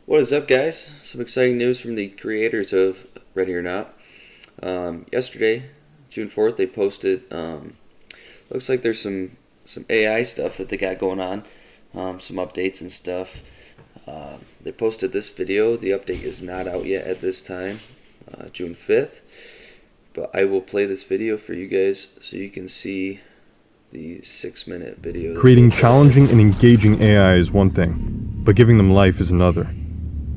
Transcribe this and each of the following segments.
What is up, guys? Some exciting news from the creators of Ready or Not. Yesterday, June 4th, they posted, looks like there's some AI stuff that they got going on, some updates and stuff. They posted this video. The update is not out yet at this time, June 5th. But I will play this video for you guys so you can see the 6-minute video. Creating challenging and engaging AI is one thing, but giving them life is another.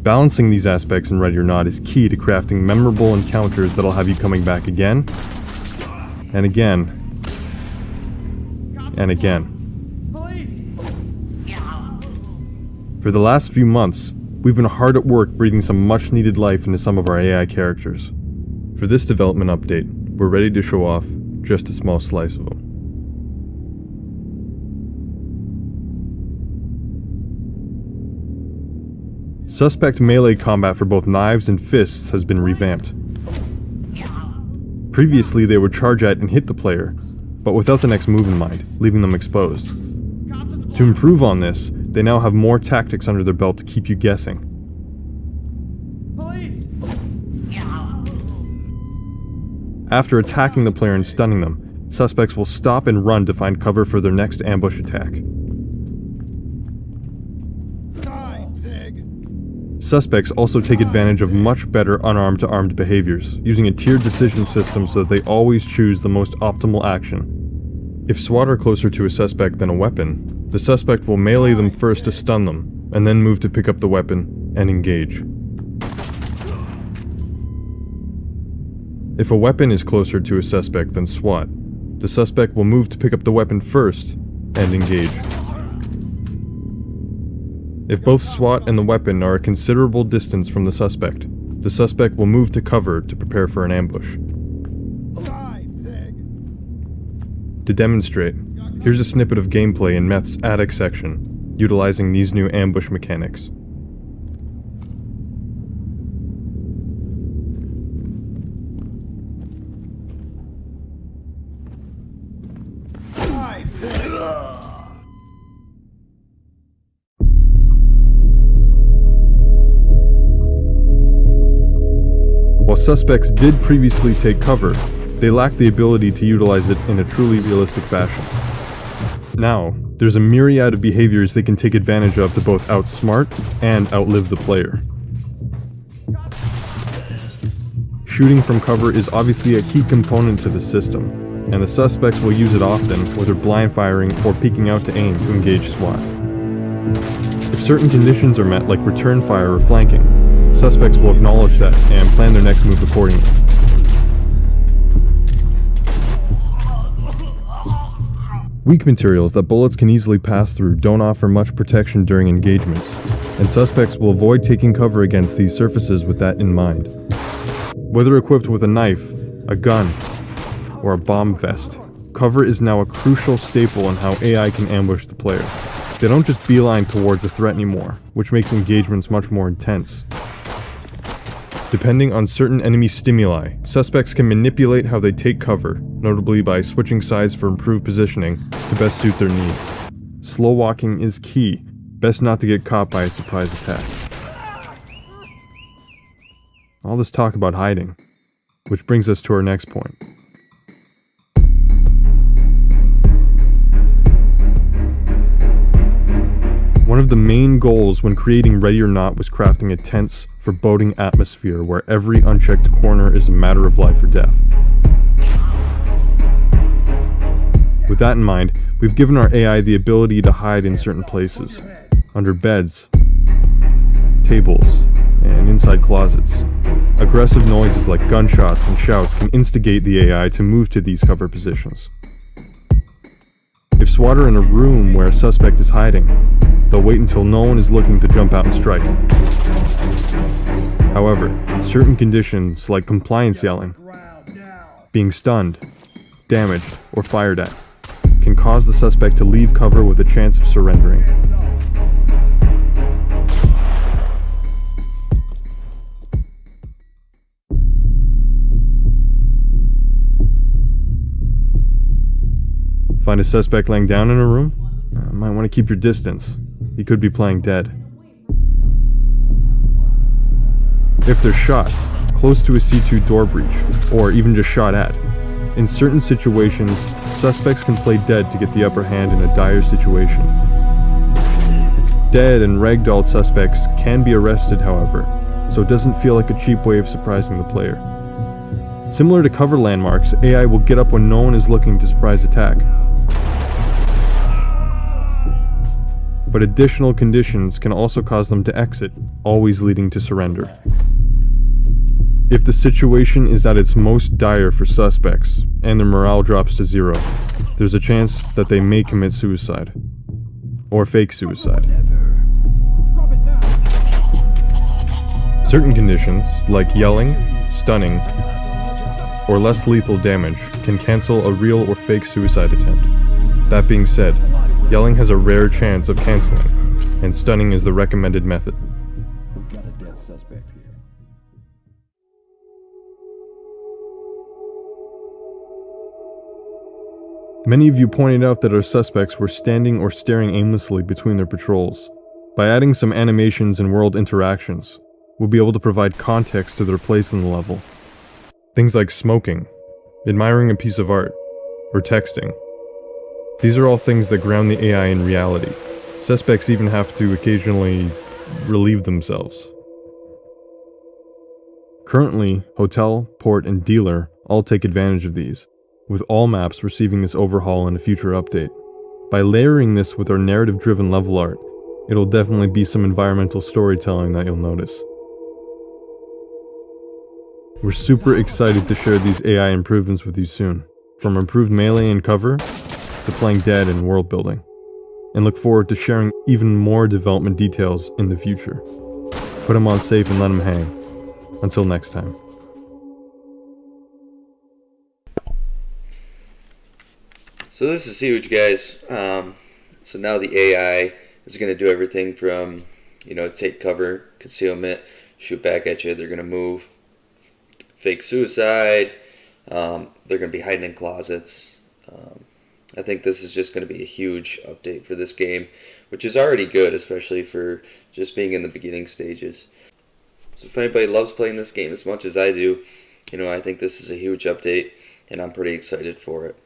Balancing these aspects in Ready or Not is key to crafting memorable encounters that'll have you coming back again, and again, and again. For the last few months, we've been hard at work breathing some much-needed life into some of our AI characters. For this development update, we're ready to show off just a small slice of them. Suspect melee combat for both knives and fists has been revamped. Previously, they would charge at and hit the player, but without the next move in mind, leaving them exposed. To improve on this, they now have more tactics under their belt to keep you guessing. Police! After attacking the player and stunning them, suspects will stop and run to find cover for their next ambush attack. Suspects also take advantage of much better unarmed-to-armed behaviors, using a tiered decision system so that they always choose the most optimal action. If SWAT are closer to a suspect than a weapon, the suspect will melee them first to stun them, and then move to pick up the weapon and engage. If a weapon is closer to a suspect than SWAT, the suspect will move to pick up the weapon first and engage. If both SWAT and the weapon are a considerable distance from the suspect will move to cover to prepare for an ambush. To demonstrate, here's a snippet of gameplay in Meth's attic section, utilizing these new ambush mechanics. While suspects did previously take cover, they lacked the ability to utilize it in a truly realistic fashion. Now, there's a myriad of behaviors they can take advantage of to both outsmart and outlive the player. Shooting from cover is obviously a key component to the system, and the suspects will use it often, whether blind firing or peeking out to aim to engage SWAT. If certain conditions are met, like return fire or flanking, suspects will acknowledge that and plan their next move accordingly. Weak materials that bullets can easily pass through don't offer much protection during engagements, and suspects will avoid taking cover against these surfaces with that in mind. Whether equipped with a knife, a gun, or a bomb vest, cover is now a crucial staple in how AI can ambush the player. They don't just beeline towards a threat anymore, which makes engagements much more intense. Depending on certain enemy stimuli, suspects can manipulate how they take cover, notably by switching sides for improved positioning to best suit their needs. Slow walking is key, best not to get caught by a surprise attack. All this talk about hiding, which brings us to our next point. One of the main goals when creating Ready or Not was crafting a tense, foreboding atmosphere where every unchecked corner is a matter of life or death. With that in mind, we've given our AI the ability to hide in certain places, under beds, tables, and inside closets. Aggressive noises like gunshots and shouts can instigate the AI to move to these cover positions. If SWAT are in a room where a suspect is hiding, they'll wait until no one is looking to jump out and strike. However, certain conditions like compliance yelling, being stunned, damaged, or fired at can cause the suspect to leave cover with a chance of surrendering. Find a suspect laying down in a room? Might want to keep your distance. He could be playing dead. if they're shot, close to a C2 door breach, or even just shot at. In certain situations, suspects can play dead to get the upper hand in a dire situation. Dead and ragdolled suspects can be arrested, however, so it doesn't feel like a cheap way of surprising the player. Similar to cover landmarks, AI will get up when no one is looking to surprise attack. But additional conditions can also cause them to exit, always leading to surrender. If the situation is at its most dire for suspects, and their morale drops to zero, there's a chance that they may commit suicide. Or fake suicide. Certain conditions, like yelling, stunning, or less lethal damage, can cancel a real or fake suicide attempt. That being said, yelling has a rare chance of canceling, and stunning is the recommended method. We've got a dead suspect here. Many of you pointed out that our suspects were standing or staring aimlessly between their patrols. By adding some animations and world interactions, we'll be able to provide context to their place in the level. Things like smoking, admiring a piece of art, or texting. These are all things that ground the AI in reality. Suspects even have to occasionally relieve themselves. Currently, hotel, port, and dealer all take advantage of these, with all maps receiving this overhaul in a future update. By layering this with our narrative-driven level art, it'll definitely be some environmental storytelling that you'll notice. We're super excited to share these AI improvements with you soon, from improved melee and cover, to playing dead and world building, and look forward to sharing even more development details in the future. Put them on safe and let them hang. Until next time. So this is huge, guys. So now the AI is going to do everything from, take cover, concealment, shoot back at you. They're going to move, fake suicide. They're going to be hiding in closets. I think this is just going to be a huge update for this game, which is already good, especially for just being in the beginning stages. So if anybody loves playing this game as much as I do, I think this is a huge update, and I'm pretty excited for it.